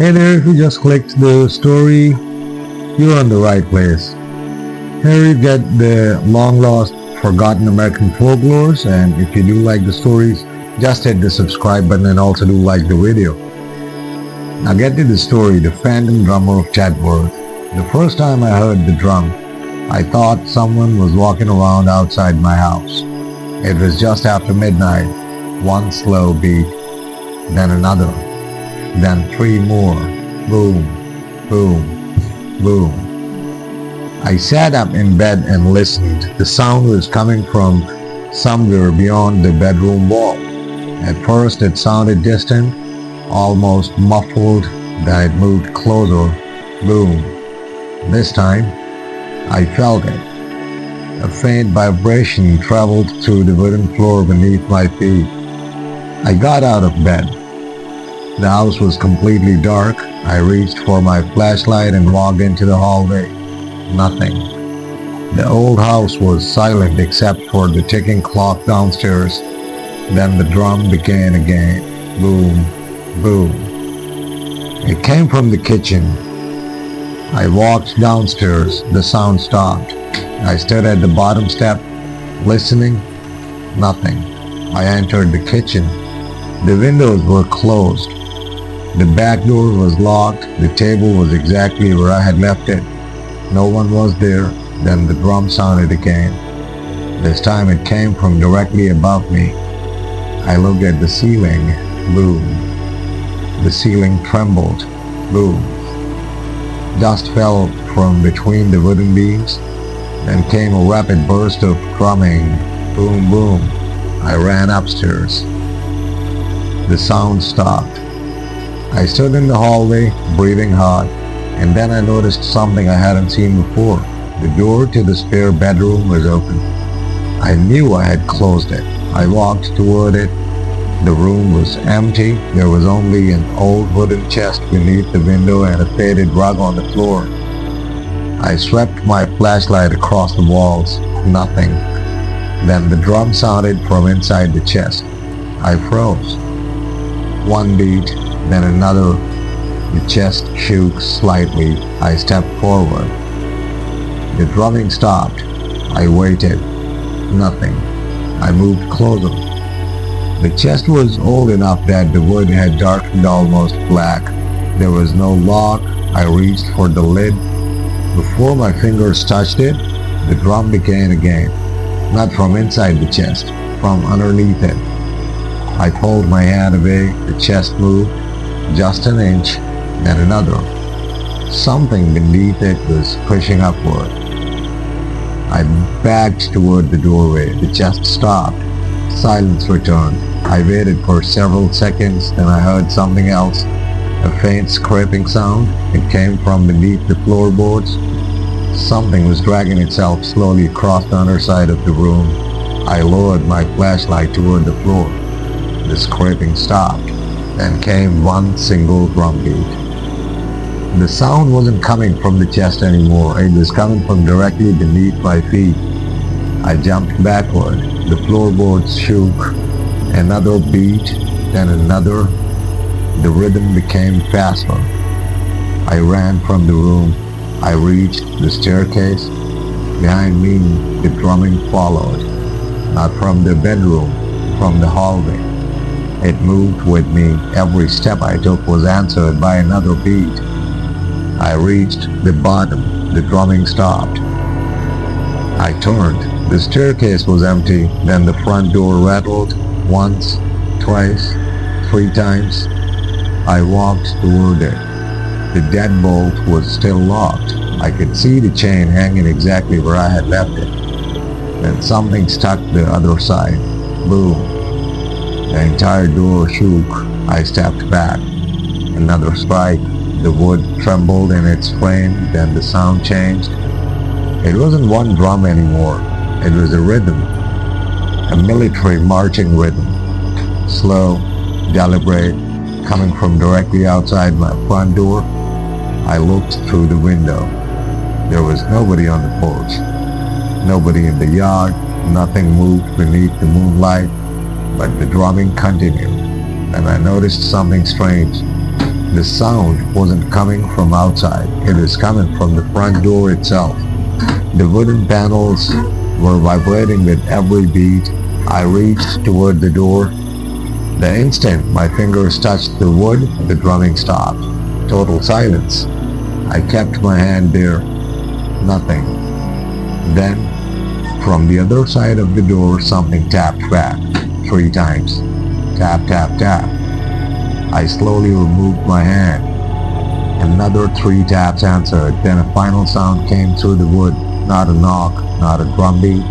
Hey there, if you just clicked the story, you're on the right place. Here you get the long-lost, forgotten American folklores, and if you do like the stories, just hit the subscribe button and also do like the video. Now get to the story, the Phantom Drummer of Tedworth. The first time I heard the drum, I thought someone was walking around outside my house. It was just after midnight. One slow beat, then another, then three more. Boom, boom, boom. I sat up in bed and listened. The sound was coming from somewhere beyond the bedroom wall. At first it sounded distant, almost muffled, then it moved closer. Boom. This time, I felt it. A faint vibration traveled through the wooden floor beneath my feet. I got out of bed. The house was completely dark. I reached for my flashlight and walked into the hallway. Nothing. The old house was silent except for the ticking clock downstairs. Then the drum began again. Boom, boom. It came from the kitchen. I walked downstairs. The sound stopped. I stood at the bottom step, listening. Nothing. I entered the kitchen. The windows were closed. The back door was locked. The table was exactly where I had left it. No one was there. Then the drum sounded again. This time it came from directly above me. I looked at the ceiling. Boom. The ceiling trembled. Boom. Dust fell from between the wooden beams. Then came a rapid burst of drumming. Boom, boom. I ran upstairs. The sound stopped. I stood in the hallway, breathing hard, and then I noticed something I hadn't seen before. The door to the spare bedroom was open. I knew I had closed it. I walked toward it. The room was empty. There was only an old wooden chest beneath the window and a faded rug on the floor. I swept my flashlight across the walls. Nothing. Then the drum sounded from inside the chest. I froze. One beat, then another. The chest shook slightly. I stepped forward. The drumming stopped. I waited. Nothing. I moved closer. The chest was old enough that the wood had darkened almost black. There was no lock. I reached for the lid. Before my fingers touched it, the drum began again. Not from inside the chest, from underneath it. I pulled my hand away. The chest moved. Just an inch, then another. Something beneath it was pushing upward. I backed toward the doorway. The chest stopped. Silence returned. I waited for several seconds, then I heard something else. A faint scraping sound. It came from beneath the floorboards. Something was dragging itself slowly across the underside of the room. I lowered my flashlight toward the floor. The scraping stopped. Then came one single drum beat. The sound wasn't coming from the chest anymore. It was coming from directly beneath my feet. I jumped backward. The floorboards shook. Another beat, then another. The rhythm became faster. I ran from the room. I reached the staircase. Behind me, the drumming followed. Not from the bedroom, from the hallway. It moved with me. Every step I took was answered by another beat. I reached the bottom. The drumming stopped. I turned. The staircase was empty. Then the front door rattled. Once, twice, 3 times. I walked toward it. The deadbolt was still locked. I could see the chain hanging exactly where I had left it. Then something stuck the other side. Boom. The entire door shook. I stepped back. Another strike. The wood trembled in its frame. Then the sound changed. It wasn't one drum anymore. It was a rhythm. A military marching rhythm. Slow, deliberate, coming from directly outside my front door. I looked through the window. There was nobody on the porch. Nobody in the yard. Nothing moved beneath the moonlight. But the drumming continued. And I noticed something strange. The sound wasn't coming from outside. It was coming from the front door itself. The wooden panels were vibrating with every beat. I reached toward the door. The instant my fingers touched the wood, the drumming stopped. Total silence. I kept my hand there. Nothing. Then, from the other side of the door, something tapped back 3 times. Tap, tap, tap. I slowly removed my hand. Another 3 taps answered. Then a final sound came through the wood. Not a knock, not a drumbeat,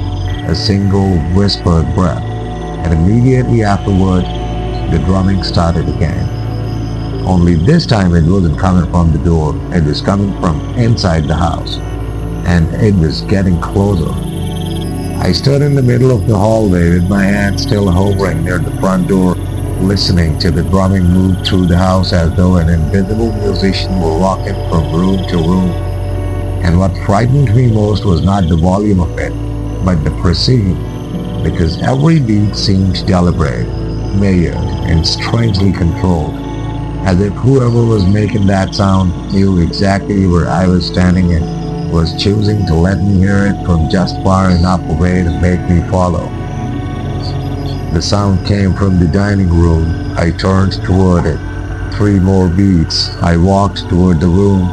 a single whispered breath. And immediately afterward, the drumming started again. Only this time it wasn't coming from the door. It was coming from inside the house. And it was getting closer. I stood in the middle of the hallway with my hand still hovering near the front door, listening to the drumming move through the house as though an invisible musician were rocking from room to room. And what frightened me most was not the volume of it, but the precision, because every beat seemed deliberate, measured, and strangely controlled, as if whoever was making that sound knew exactly where I was standing and was choosing to let me hear it from just far enough away to make me follow. The sound came from the dining room. I turned toward it. 3 more beats. I walked toward the room.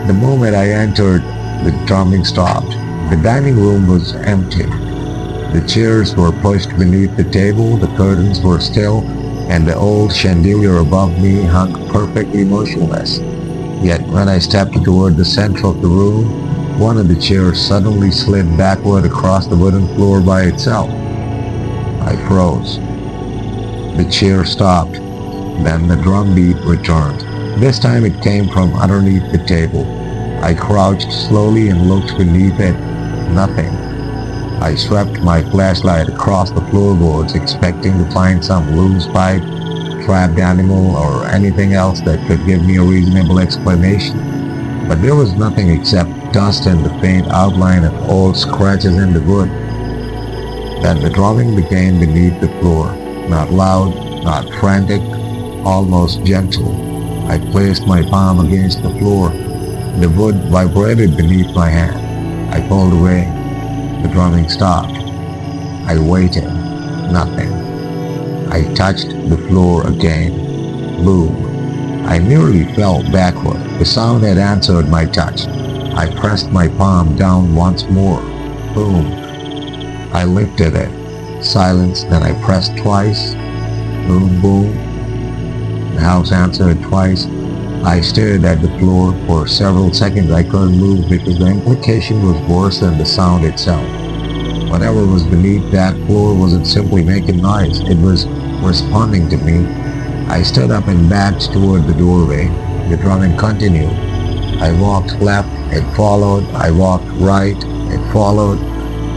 The moment I entered, the drumming stopped. The dining room was empty. The chairs were pushed beneath the table, the curtains were still, and the old chandelier above me hung perfectly motionless. Yet when I stepped toward the center of the room, one of the chairs suddenly slid backward across the wooden floor by itself. I froze. The chair stopped. Then the drum beat returned. This time it came from underneath the table. I crouched slowly and looked beneath it. Nothing. I swept my flashlight across the floorboards, expecting to find some loose pipe, trapped animal, or anything else that could give me a reasonable explanation. But there was nothing except dust and the faint outline of old scratches in the wood. Then the drumming began beneath the floor, not loud, not frantic, almost gentle. I placed my palm against the floor. The wood vibrated beneath my hand. I pulled away. The drumming stopped. I waited. Nothing. I touched the floor again. Boom. I nearly fell backward. The sound had answered my touch. I pressed my palm down once more. Boom. I lifted it. Silence. Then I pressed twice. Boom, boom. The house answered twice. I stared at the floor. For several seconds I couldn't move because the implication was worse than the sound itself. Whatever was beneath that floor wasn't simply making noise. It was responding to me. I stood up and backed toward the doorway. The drumming continued. I walked left. It followed. I walked right. It followed.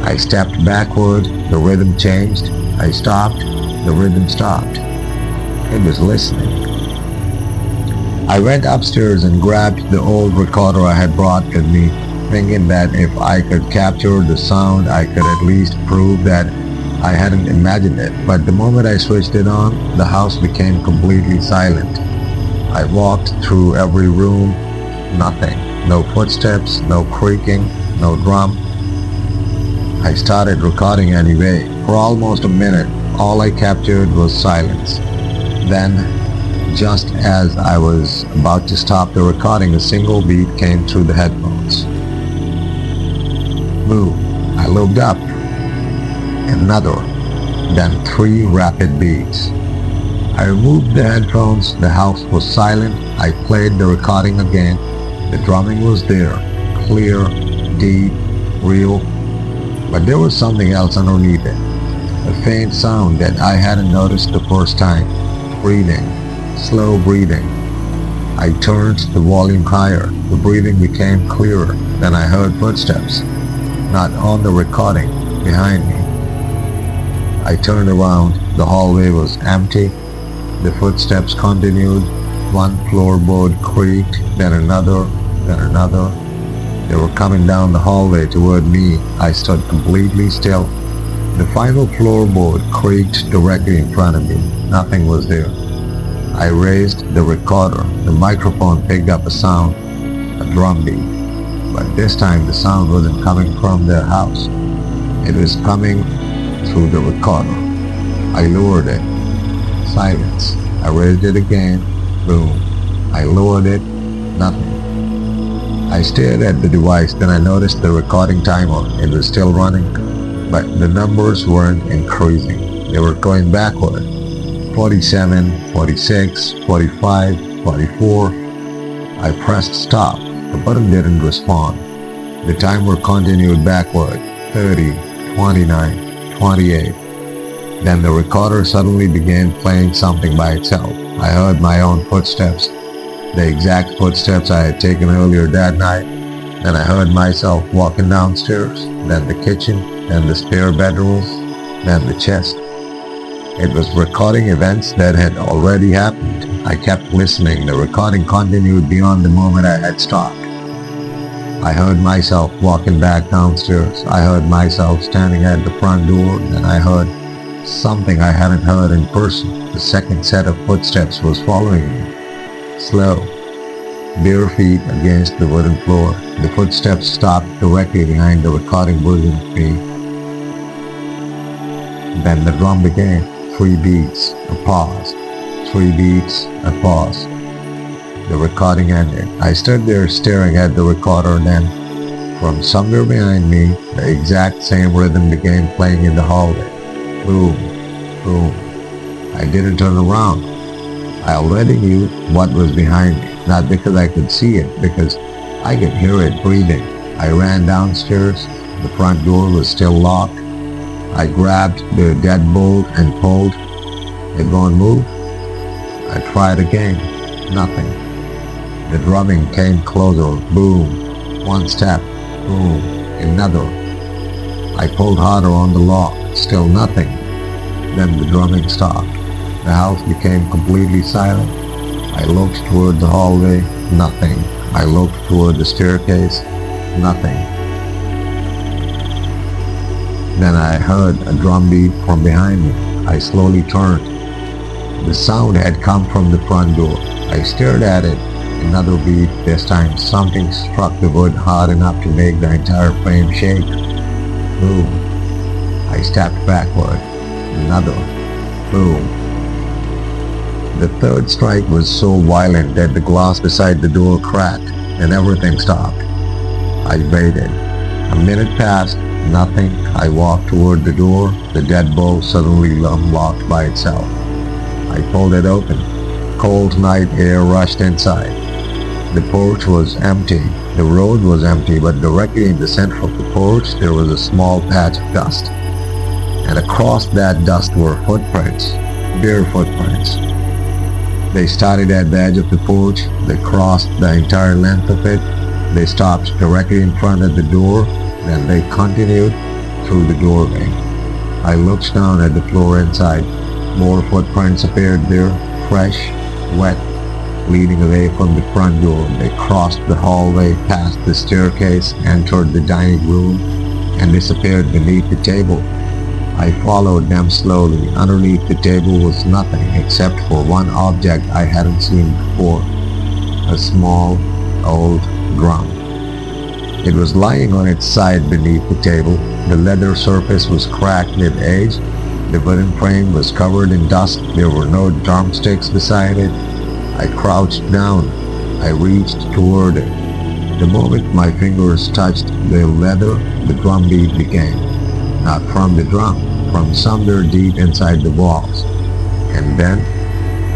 I stepped backward. The rhythm changed. I stopped. The rhythm stopped. It was listening. I went upstairs and grabbed the old recorder I had brought with me, thinking that if I could capture the sound, I could at least prove that I hadn't imagined it. But the moment I switched it on, the house became completely silent. I walked through every room. Nothing. No footsteps, no creaking, no drum. I started recording anyway. For almost a minute, all I captured was silence. Then, just as I was about to stop the recording, a single beat came through the headphones. Boom. I looked up. Another. Then 3 rapid beats. I removed the headphones. The house was silent. I played the recording again. The drumming was there. Clear, deep, real. But there was something else underneath it. A faint sound that I hadn't noticed the first time. Breathing. Slow breathing. I turned the volume higher. The breathing became clearer. Then I heard footsteps. Not on the recording. Behind me. I turned around. The hallway was empty. The footsteps continued. One floorboard creaked, then another, then another. They were coming down the hallway toward me. I stood completely still. The final floorboard creaked directly in front of me. Nothing was there. I raised the recorder. The microphone picked up a sound, a drum beat. But this time the sound wasn't coming from their house. It was coming through the recorder. I lowered it. Silence. I raised it again. Boom. I lowered it. Nothing. I stared at the device, then I noticed the recording timer. It was still running, but the numbers weren't increasing. They were going backward. 47, 46, 45, 44. I pressed stop. The button didn't respond. The timer continued backward. 30, 29, 28. Then the recorder suddenly began playing something by itself. I heard my own footsteps, the exact footsteps I had taken earlier that night. Then I heard myself walking downstairs, then the kitchen, then the spare bedrooms, then the chest. It was recording events that had already happened. I kept listening. The recording continued beyond the moment I had stopped. I heard myself walking back downstairs. I heard myself standing at the front door, and I heard something I hadn't heard in person. The second set of footsteps was following me. Slow, bare feet against the wooden floor. The footsteps stopped directly behind the recording version of me. Then the drum began. 3 beats, a pause. 3 beats, a pause. The recording ended. I stood there staring at the recorder, and then, from somewhere behind me, the exact same rhythm began playing in the hallway. Boom, boom. I didn't turn around. I already knew what was behind me, not because I could see it, because I could hear it breathing. I ran downstairs. The front door was still locked. I grabbed the deadbolt and pulled. It won't move. I tried again. Nothing. The drumming came closer. Boom. 1 step. Boom. Another. I pulled harder on the lock. Still nothing. Then the drumming stopped. The house became completely silent. I looked toward the hallway. Nothing. I looked toward the staircase. Nothing. Then I heard a drum beat from behind me. I slowly turned. The sound had come from the front door. I stared at it. Another beat. This time something struck the wood hard enough to make the entire frame shake. Boom. I stepped backward. Another. Boom. The third strike was so violent that the glass beside the door cracked and everything stopped. I waited. A minute passed. Nothing. I walked toward the door. The deadbolt suddenly unlocked by itself. I pulled it open. Cold night air rushed inside. The porch was empty. The road was empty, but directly in the center of the porch there was a small patch of dust. And across that dust were footprints, bare footprints. They started at the edge of the porch. They crossed the entire length of it. They stopped directly in front of the door. Then they continued through the doorway. I looked down at the floor inside. More footprints appeared there, fresh, wet, leading away from the front door. They crossed the hallway, past the staircase, entered the dining room, and disappeared beneath the table. I followed them slowly. Underneath the table was nothing except for one object I hadn't seen before. A small, old drum. It was lying on its side beneath the table. The leather surface was cracked with age. The wooden frame was covered in dust. There were no drumsticks beside it. I crouched down. I reached toward it. The moment my fingers touched the leather, the drum beat began. Not from the drum, from somewhere deep inside the walls. And then,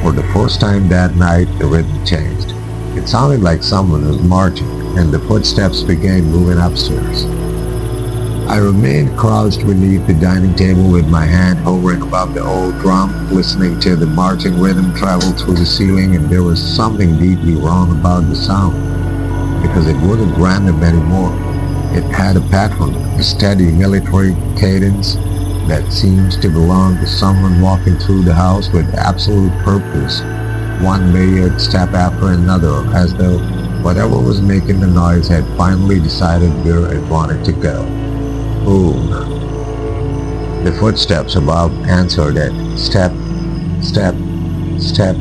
for the first time that night, the rhythm changed. It sounded like someone was marching, and the footsteps began moving upstairs. I remained crouched beneath the dining table with my hand hovering above the old drum, listening to the marching rhythm travel through the ceiling, and there was something deeply wrong about the sound, because it wasn't random anymore. It had a pattern, a steady military cadence that seems to belong to someone walking through the house with absolute purpose, one layered step after another, as though whatever was making the noise had finally decided where it wanted to go. Boom. The footsteps above answered it. Step, step, step.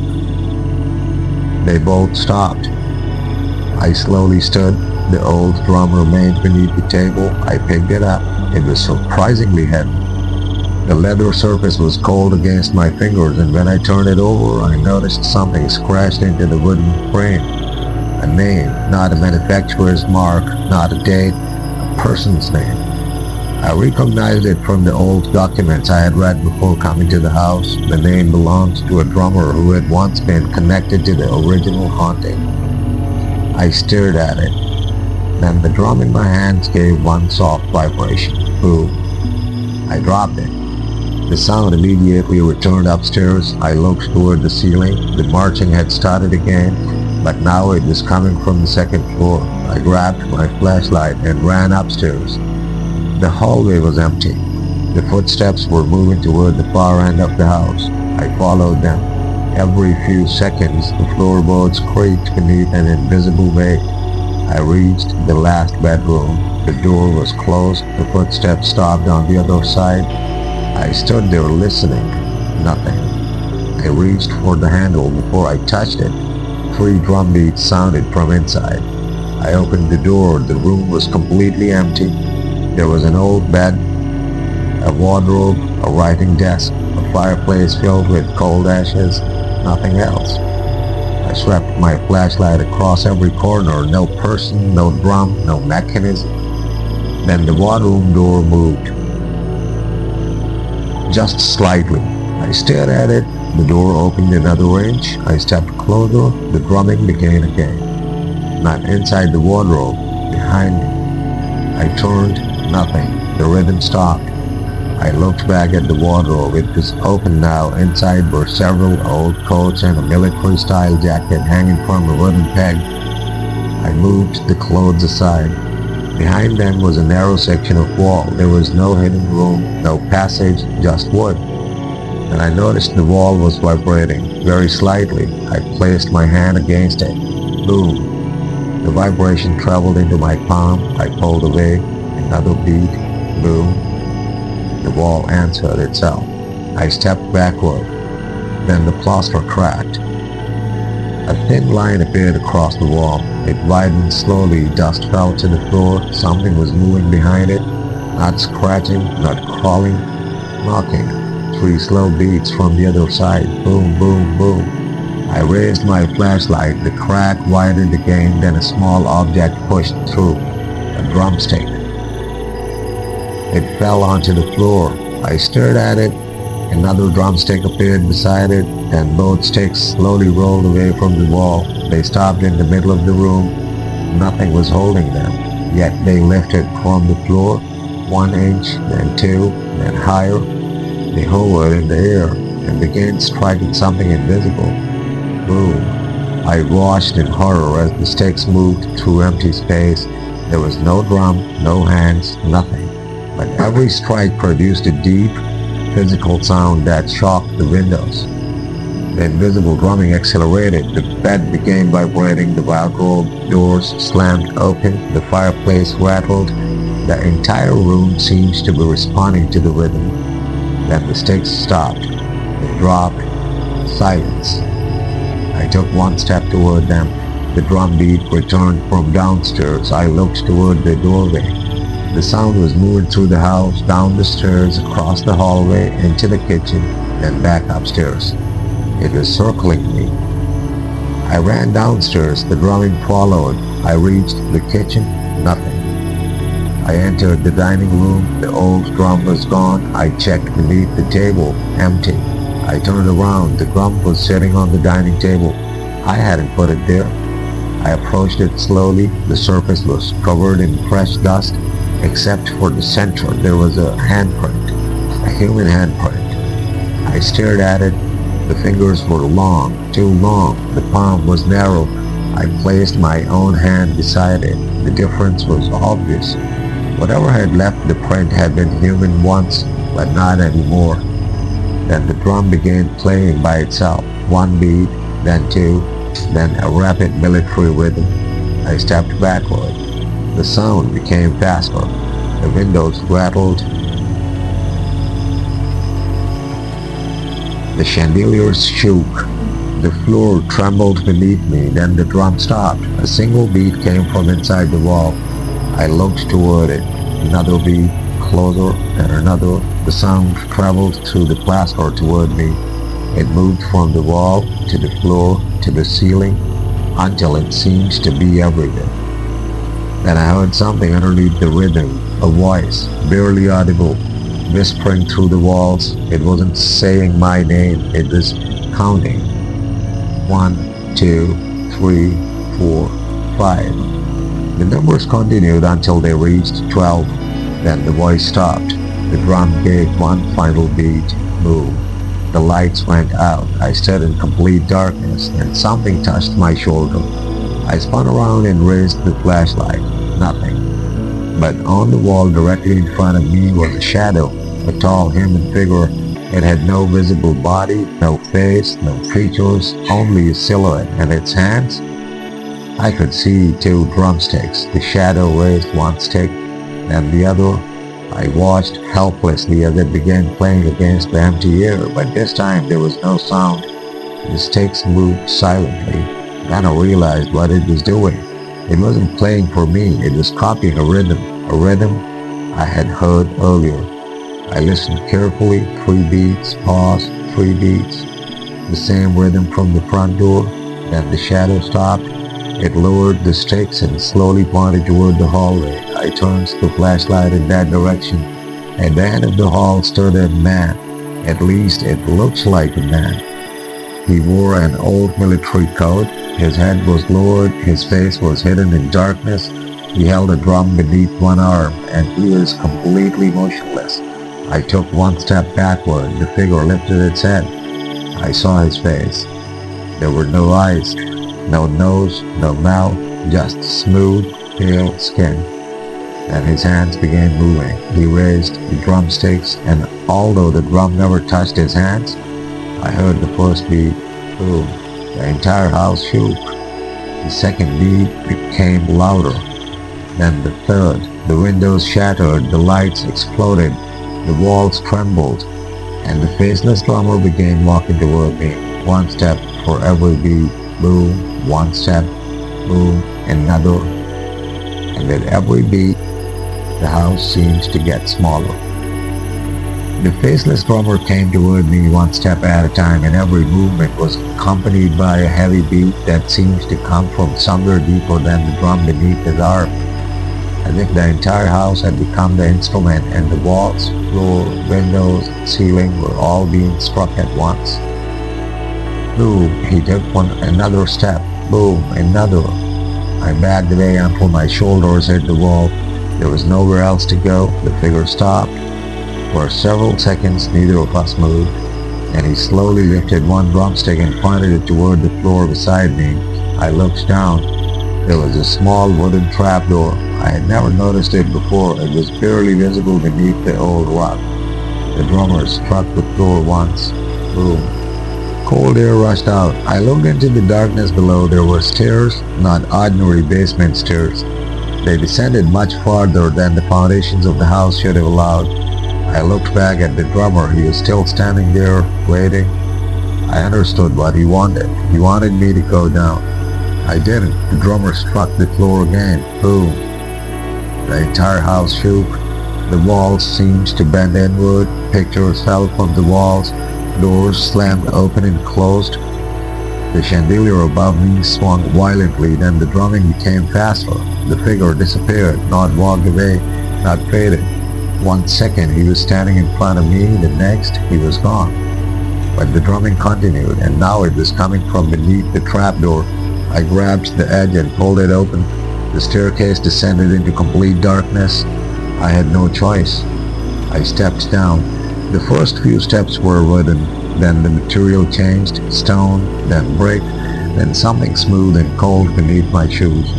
They both stopped. I slowly stood. The old drum remained beneath the table. I picked it up. It was surprisingly heavy. The leather surface was cold against my fingers, and when I turned it over, I noticed something scratched into the wooden frame. A name, not a manufacturer's mark, not a date, a person's name. I recognized it from the old documents I had read before coming to the house. The name belonged to a drummer who had once been connected to the original haunting. I stared at it. Then the drum in my hands gave one soft vibration. Boom. I dropped it. The sound immediately returned upstairs. I looked toward the ceiling. The marching had started again, but now it was coming from the second floor. I grabbed my flashlight and ran upstairs. The hallway was empty. The footsteps were moving toward the far end of the house. I followed them. Every few seconds, the floorboards creaked beneath an invisible weight. I reached the last bedroom. The door was closed. The footsteps stopped on the other side. I stood there listening. Nothing. I reached for the handle before I touched it. 3 drum beats sounded from inside. I opened the door. The room was completely empty. There was an old bed, a wardrobe, a writing desk, a fireplace filled with cold ashes, nothing else. I swept my flashlight across every corner. No person, no drum, no mechanism. Then the wardroom door moved. Just slightly. I stared at it. The door opened another inch. I stepped closer. The drumming began again. Not inside the wardrobe, behind me. I turned. Nothing. The rhythm stopped. I looked back at the wardrobe. It was open now. Inside were several old coats and a military-style jacket hanging from a wooden peg. I moved the clothes aside. Behind them was a narrow section of wall. There was no hidden room, no passage, just wood. And I noticed the wall was vibrating, very slightly. I placed my hand against it. Boom. The vibration traveled into my palm. I pulled away. Another beat. Boom. The wall answered itself. I stepped backward. Then the plaster cracked. A thin line appeared across the wall. It widened slowly. Dust fell to the floor. Something was moving behind it. Not scratching, not crawling, knocking. 3 slow beats from the other side. Boom, boom, boom. I raised my flashlight. The crack widened again. Then a small object pushed through. A drumstick. It fell onto the floor. I stared at it. Another drumstick appeared beside it, and both sticks slowly rolled away from the wall. They stopped in the middle of the room. Nothing was holding them, yet they lifted from the floor, 1 inch, then 2, then higher. They hovered in the air and began striking something invisible. Boom. I watched in horror as the sticks moved through empty space. There was no drum, no hands, nothing. But every strike produced a deep, physical sound that shocked the windows. The invisible drumming accelerated. The bed began vibrating. The wardrobe doors slammed open. The fireplace rattled. The entire room seemed to be responding to the rhythm. Then the sticks stopped. They dropped. Silence. I took 1 step toward them. The drum beat returned from downstairs. I looked toward the doorway. The sound was moving through the house, down the stairs, across the hallway, into the kitchen, then back upstairs. It was circling me. I ran downstairs. The drumming followed. I reached the kitchen. Nothing. I entered the dining room. The old drum was gone. I checked beneath the table. Empty. I turned around. The drum was sitting on the dining table. I hadn't put it there. I approached it slowly. The surface was covered in fresh dust. Except for the center, there was a handprint, a human handprint. I stared at it. The fingers were long, too long. The palm was narrow. I placed my own hand beside it. The difference was obvious. Whatever had left the print had been human once, but not anymore. Then the drum began playing by itself. 1 beat, then 2, then a rapid military rhythm. I stepped backward. The sound became faster. The windows rattled. The chandeliers shook. The floor trembled beneath me, then the drum stopped. A single beat came from inside the wall. I looked toward it. Another beat, closer, and another. The sound traveled through the plaster toward me. It moved from the wall to the floor to the ceiling until it seemed to be everywhere. Then I heard something underneath the rhythm, a voice, barely audible, whispering through the walls. It wasn't saying my name, it was counting. 1, 2, 3, 4, 5. The numbers continued until they reached 12. Then the voice stopped. The drum gave one final beat, boom. The lights went out. I stood in complete darkness, and something touched my shoulder. I spun around and raised the flashlight. Nothing. But on the wall directly in front of me was a shadow, a tall human figure. It had no visible body, no face, no features, only a silhouette, and its hands? I could see 2 drumsticks. The shadow raised one stick, and the other. I watched helplessly as it began playing against the empty air, but this time there was no sound. The sticks moved silently. Then I realized what it was doing. It wasn't playing for me, it was copying a rhythm I had heard earlier. I listened carefully, 3 beats, pause, 3 beats. The same rhythm from the front door. Then the shadow stopped. It lowered the sticks and slowly pointed toward the hallway. I turned the flashlight in that direction. At the end of the hall stood a man. At least it looked like a man. He wore an old military coat. His head was lowered. His face was hidden in darkness. He held a drum beneath one arm, and he was completely motionless. I took 1 step backward. The figure lifted its head. I saw his face. There were no eyes, no nose, no mouth, just smooth, pale skin. And his hands began moving. He raised the drumsticks, and although the drum never touched his hands, I heard the first beat, boom. The entire house shook. The second beat became louder. Then the third. The windows shattered, the lights exploded, the walls trembled, and the faceless drummer began walking toward me. 1 step for every beat, boom, 1 step, boom, another. And with every beat, the house seemed to get smaller. The faceless drummer came toward me 1 step at a time, and every movement was accompanied by a heavy beat that seemed to come from somewhere deeper than the drum beneath his arm. As if the entire house had become the instrument, and the walls, floor, windows, and ceiling were all being struck at once. Boom, he took another step. Boom, another. I backed away until my shoulders hit the wall. There was nowhere else to go. The figure stopped. For several seconds, neither of us moved, and he slowly lifted 1 drumstick and pointed it toward the floor beside me. I looked down. There was a small wooden trapdoor. I had never noticed it before. It was barely visible beneath the old rock. The drummer struck the floor once. Boom. Cold air rushed out. I looked into the darkness below. There were stairs, not ordinary basement stairs. They descended much farther than the foundations of the house should have allowed. I looked back at the drummer. He was still standing there, waiting. I understood what he wanted. He wanted me to go down. I didn't. The drummer struck the floor again. Boom. The entire house shook. The walls seemed to bend inward. Pictures fell from the walls. Doors slammed open and closed. The chandelier above me swung violently. Then the drumming became faster. The figure disappeared, not walked away, not faded. 1 second he was standing in front of me. The next he was gone. But the drumming continued, and now it was coming from beneath the trapdoor. I grabbed the edge and pulled it open. The staircase descended into complete darkness. I had no choice. I stepped down. The first few steps were wooden. Then the material changed, stone, then brick, then something smooth and cold beneath my shoes.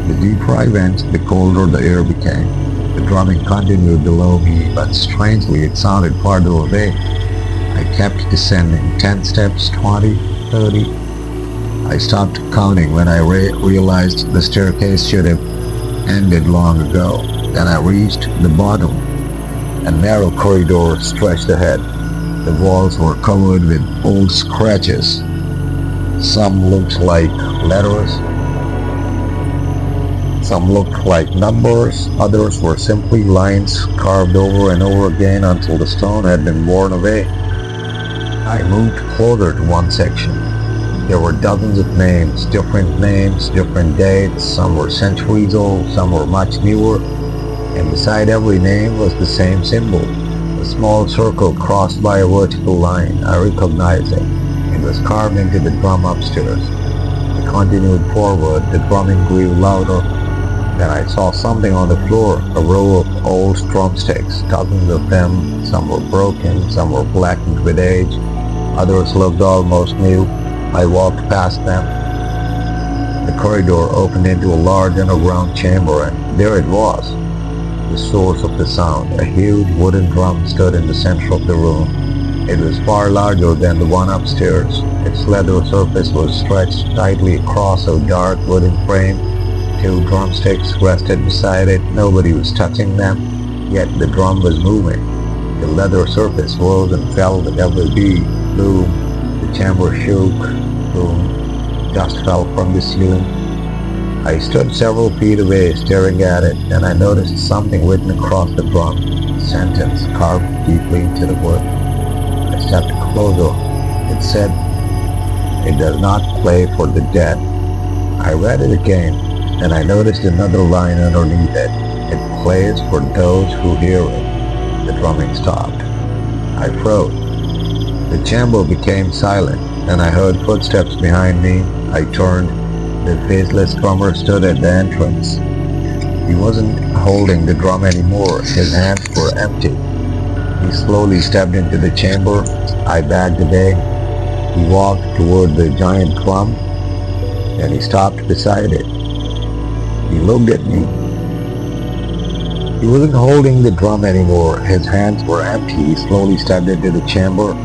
The deeper I went, the colder the air became. The drumming continued below me, but strangely it sounded farther away. I kept descending, 10 steps, 20, 30. I stopped counting when I realized the staircase should have ended long ago. Then I reached the bottom. A narrow corridor stretched ahead. The walls were covered with old scratches. Some looked like letters, some looked like numbers, others were simply lines carved over and over again until the stone had been worn away. I moved closer to one section. There were dozens of names, different dates, some were centuries old, some were much newer, and beside every name was the same symbol, a small circle crossed by a vertical line. I recognized it. It was carved into the drum upstairs. I continued forward, the drumming grew louder. Then I saw something on the floor, a row of old drumsticks, dozens of them. Some were broken, some were blackened with age, others looked almost new. I walked past them. The corridor opened into a large underground chamber, and there it was, the source of the sound. A huge wooden drum stood in the center of the room. It was far larger than the one upstairs. Its leather surface was stretched tightly across a dark wooden frame. 2 drumsticks rested beside it. Nobody was touching them, yet the drum was moving. The leather surface rose and fell with every beat. Boom. The chamber shook. Boom. Dust fell from the ceiling. I stood several feet away staring at it, and I noticed something written across the drum, a sentence carved deeply into the wood. I stepped closer. It said, "It does not play for the dead." I read it again, and I noticed another line underneath it. "It plays for those who hear it." The drumming stopped. I froze. The chamber became silent, and I heard footsteps behind me. I turned. The faceless drummer stood at the entrance. He wasn't holding the drum anymore. His hands were empty. He slowly stepped into the chamber. I backed away. He walked toward the giant drum, and he stopped beside it. He looked at me. He wasn't holding the drum anymore. His hands were empty. He slowly stepped into the chamber.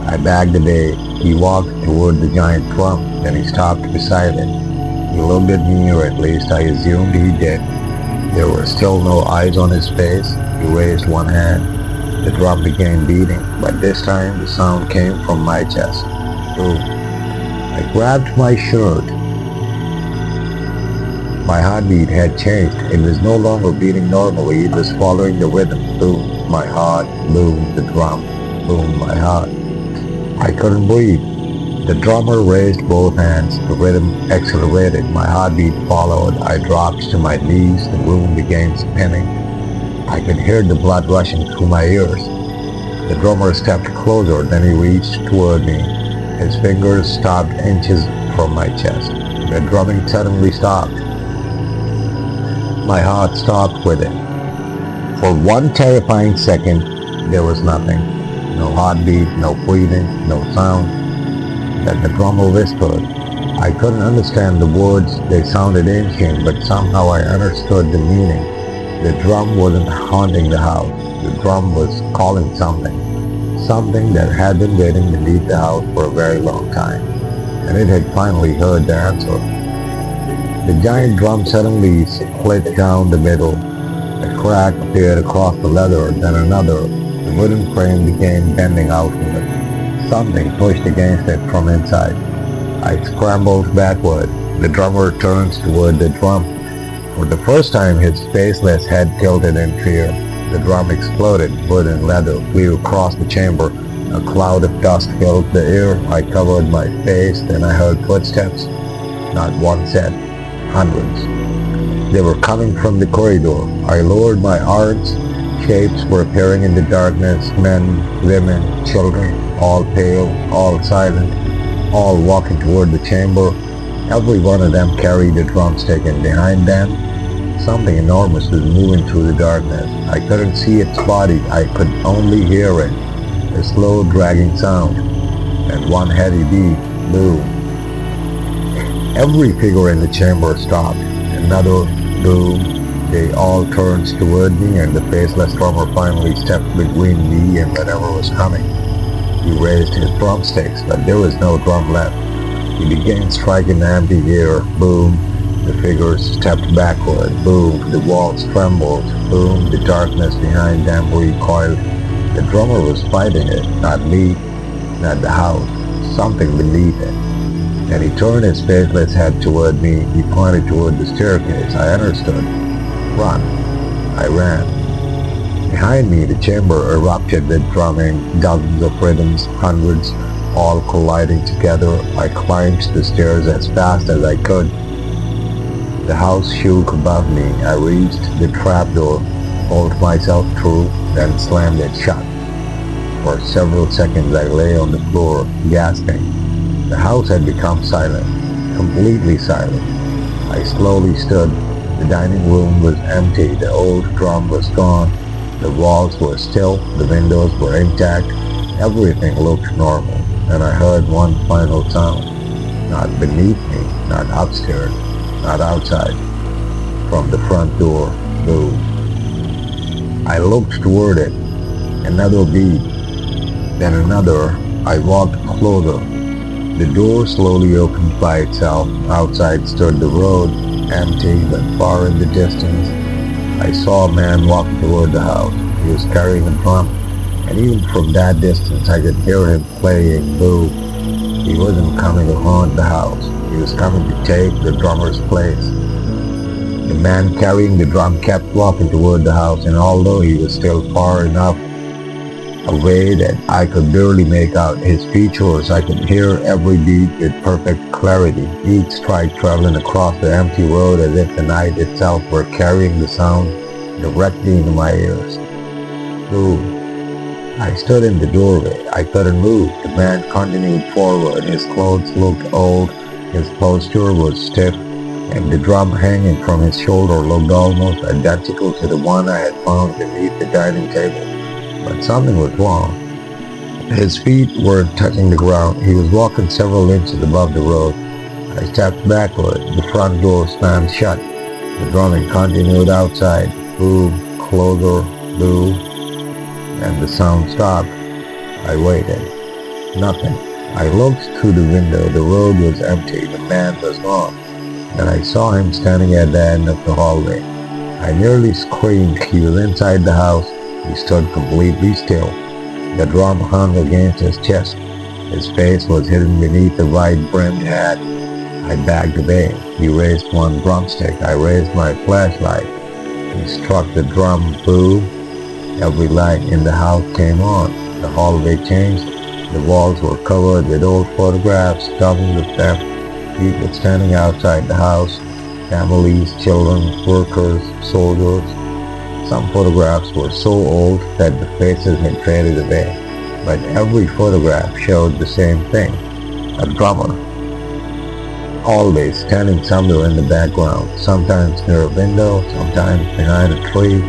I backed away. He walked toward the giant drum, then he stopped beside it. He looked at me, or at least I assumed he did. There were still no eyes on his face. He raised one hand. The drum began beating, but this time the sound came from my chest. Boom. I grabbed my shirt. My heartbeat had changed. It was no longer beating normally. It was following the rhythm. Boom, my heart. Boom, the drum. Boom, my heart. I couldn't breathe. The drummer raised both hands. The rhythm accelerated. My heartbeat followed. I dropped to my knees. The room began spinning. I could hear the blood rushing through my ears. The drummer stepped closer. Then he reached toward me. His fingers stopped inches from my chest. The drumming suddenly stopped. My heart stopped with it. For one terrifying second, there was nothing. No heartbeat, no breathing, no sound. Then the drummer whispered. I couldn't understand the words. They sounded ancient, but somehow I understood the meaning. The drum wasn't haunting the house. The drum was calling something. Something that had been waiting beneath the house for a very long time. And it had finally heard the answer. The giant drum suddenly split down the middle. A crack appeared across the leather, then another. The wooden frame began bending outward. Something pushed against it from inside. I scrambled backward. The drummer turns toward the drum. For the first time, his faceless head tilted in fear. The drum exploded. Wood and leather flew across the chamber. A cloud of dust filled the air. I covered my face. Then I heard footsteps. Not one set. Hundreds. They were coming from the corridor. I lowered my arms. Shapes were appearing in the darkness. Men, women, children, all pale, all silent, all walking toward the chamber. Every one of them carried a drumstick, and behind them, something enormous was moving through the darkness. I couldn't see its body. I could only hear it. A slow, dragging sound, and one heavy beat. Boom. Every figure in the chamber stopped. Another boom. They all turned toward me, and the faceless drummer finally stepped between me and whatever was coming. He raised his drumsticks, but there was no drum left. He began striking the empty air. Boom. The figures stepped backward. Boom. The walls trembled. Boom. The darkness behind them recoiled. The drummer was fighting it, not me, not the house. Something beneath it. Then he turned his faceless head toward me. He pointed toward the staircase. I understood. Run. I ran. Behind me, the chamber erupted with drumming, dozens of rhythms, hundreds, all colliding together. I climbed the stairs as fast as I could. The house shook above me. I reached the trapdoor, pulled myself through, then slammed it shut. For several seconds I lay on the floor, gasping. The house had become silent, completely silent. I slowly stood. The dining room was empty. The old drum was gone. The walls were still. The windows were intact. Everything looked normal. And I heard one final sound. Not beneath me, not upstairs, not outside. From the front door, boo. I looked toward it. Another beat. Then another. I walked closer. The door slowly opened by itself. Outside stood the road, empty but far in the distance. I saw a man walk toward the house. He was carrying a drum, and even from that distance I could hear him playing boo. He wasn't coming to haunt the house. He was coming to take the drummer's place. The man carrying the drum kept walking toward the house, and although he was still far enough away that I could barely make out his features, I could hear every beat with perfect clarity, each strike traveling across the empty road as if the night itself were carrying the sound directly into my ears. Boo. I stood in the doorway. I couldn't move. The man continued forward. His clothes looked old, his posture was stiff, and the drum hanging from his shoulder looked almost identical to the one I had found beneath the dining table. But something was wrong. His feet weren't touching the ground. He was walking several inches above the road. I stepped backward. The front door slammed shut. The drumming continued outside. Boo, closer, boo, and the sound stopped. I waited. Nothing. I looked through the window. The road was empty. The man was gone. Then I saw him standing at the end of the hallway. I nearly screamed. He was inside the house. He stood completely still. The drum hung against his chest. His face was hidden beneath the wide-brimmed hat. I backed away. He raised one drumstick. I raised my flashlight. He struck the drum. Boo. Every light in the house came on. The hallway changed. The walls were covered with old photographs, dozens of them. People standing outside the house. Families, children, workers, soldiers. Some photographs were so old that the faces had faded away, but every photograph showed the same thing, a drummer, always standing somewhere in the background, sometimes near a window, sometimes behind a tree,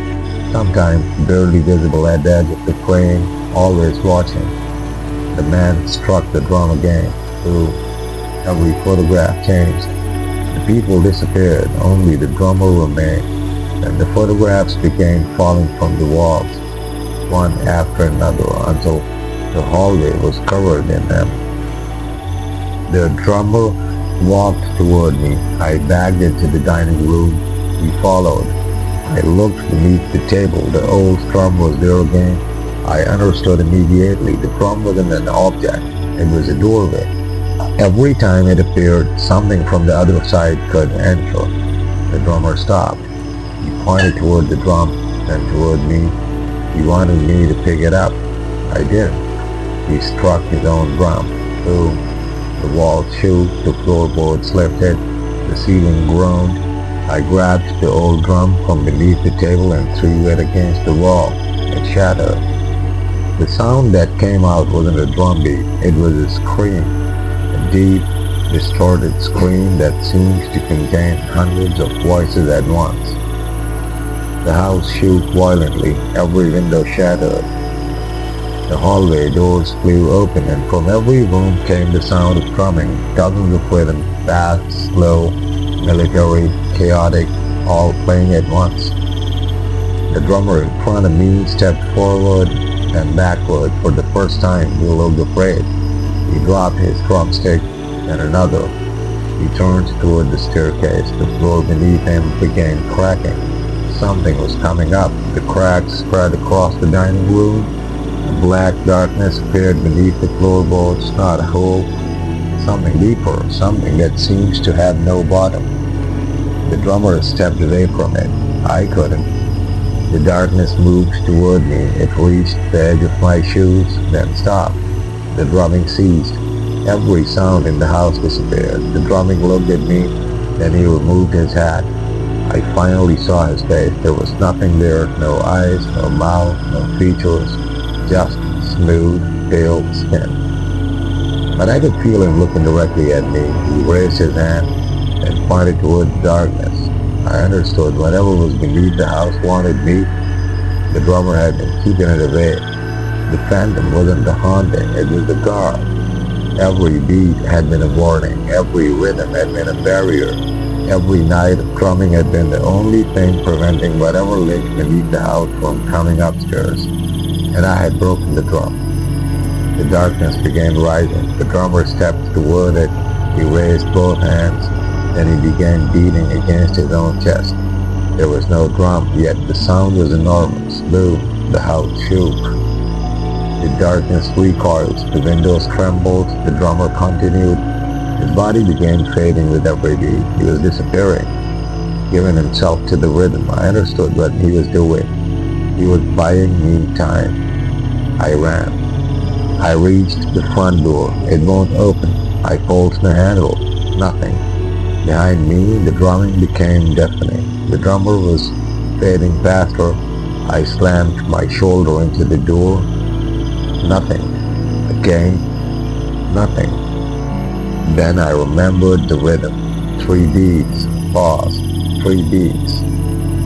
sometimes barely visible at the edge of the frame, always watching. The man struck the drum again. Boo. Every photograph changed. The people disappeared, only the drummer remained. And the photographs began falling from the walls, one after another, until the hallway was covered in them. The drummer walked toward me. I backed into the dining room. He followed. I looked beneath the table. The old drum was there again. I understood immediately. The drum wasn't an object. It was a doorway. Every time it appeared, something from the other side could enter. The drummer stopped. He pointed toward the drum, then toward me. He wanted me to pick it up. I did. He struck his own drum. Boom. The walls shook, the floorboards lifted, the ceiling groaned. I grabbed the old drum from beneath the table and threw it against the wall. It shattered. The sound that came out wasn't a drum beat. It was a scream. A deep, distorted scream that seemed to contain hundreds of voices at once. The house shook violently. Every window shattered. The hallway doors flew open, and from every room came the sound of drumming, dozens of rhythms, fast, slow, military, chaotic, all playing at once. The drummer in front of me stepped forward and backward. For the first time, he looked afraid. He dropped his drumstick, then another. He turned toward the staircase. The floor beneath him began cracking. Something was coming up. The cracks spread across the dining room. A black darkness appeared beneath the floorboards, not a hole, something deeper, something that seems to have no bottom. The drummer stepped away from it. I couldn't. The darkness moved toward me. It reached the edge of my shoes, then stopped. The drumming ceased. Every sound in the house disappeared. The drumming looked at me, then he removed his hat. I finally saw his face. There was nothing there, no eyes, no mouth, no features, just smooth, pale skin. But I could feel him looking directly at me. He raised his hand and pointed toward the darkness. I understood whatever was beneath the house wanted me. The drummer had been keeping it away. The phantom wasn't the haunting, it was the guard. Every beat had been a warning. Every rhythm had been a barrier. Every night of drumming had been the only thing preventing whatever lurked beneath the house from coming upstairs. And I had broken the drum. The darkness began rising. The drummer stepped toward it. He raised both hands. Then he began beating against his own chest. There was no drum, yet the sound was enormous. Boom, the house shook. The darkness recoiled, the windows trembled, the drummer continued. His body began fading with every beat. He was disappearing, giving himself to the rhythm. I understood what he was doing. He was buying me time. I ran. I reached the front door. It won't open. I pulled the handle. Nothing. Behind me, the drumming became deafening. The drummer was fading faster. I slammed my shoulder into the door. Nothing. Again, nothing. Then I remembered the rhythm. 3 beats. Pause. 3 beats.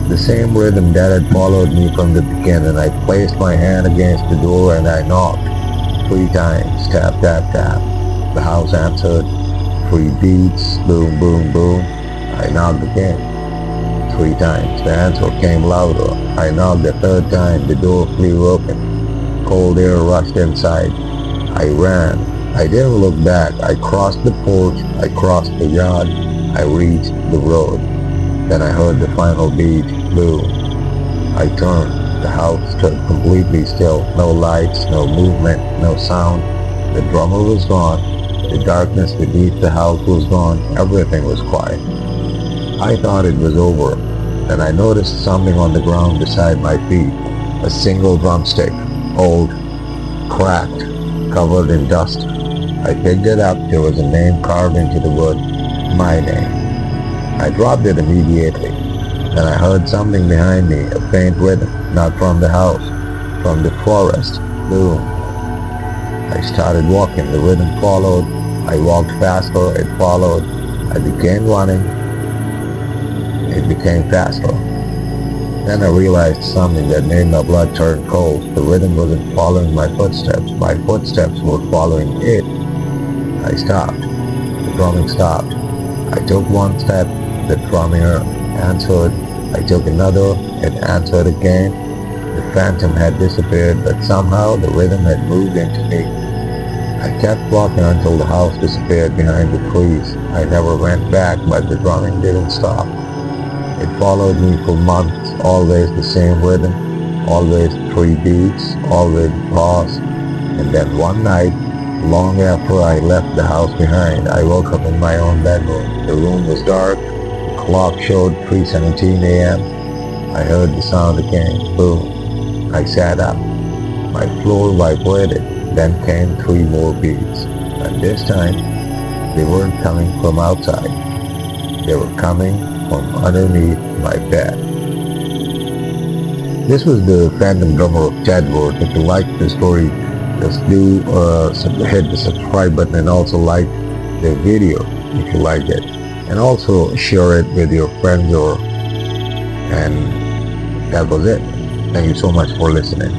The same rhythm that had followed me from the beginning. I placed my hand against the door and I knocked. 3 times. Tap, tap, tap. The house answered. 3 beats. Boom, boom, boom. I knocked again. 3 times. The answer came louder. I knocked the 3rd time. The door flew open. Cold air rushed inside. I ran. I didn't look back. I crossed the porch. I crossed the yard. I reached the road. Then I heard the final beat. Boom. I turned. The house stood completely still. No lights, no movement, no sound. The drummer was gone. The darkness beneath the house was gone. Everything was quiet. I thought it was over. Then I noticed something on the ground beside my feet. A single drumstick. Old, cracked, covered in dust. I picked it up. There was a name carved into the wood. My name. I dropped it immediately. Then I heard something behind me, a faint rhythm, not from the house, from the forest. Boom. I started walking. The rhythm followed. I walked faster. It followed. I began running. It became faster. Then I realized something that made my blood turn cold. The rhythm wasn't following my footsteps. My footsteps were following it. I stopped. The drumming stopped. I took 1 step. The drumming answered. I took another. It answered again. The phantom had disappeared, but somehow the rhythm had moved into me. I kept walking until the house disappeared behind the trees. I never went back, but the drumming didn't stop. It followed me for months, always the same rhythm, always 3 beats, always pause. And then one night, long after I left the house behind, I woke up in my own bedroom. The room was dark, the clock showed 3:17 a.m. I heard the sound again, boom. I sat up. My floor vibrated, then came 3 more beats. And this time, they weren't coming from outside. They were coming from underneath my bed. This was the Phantom Drummer of Tedworth. If you liked the story, just do hit the subscribe button and also like the video if you liked it. And also share it with your friends and that was it. Thank you so much for listening.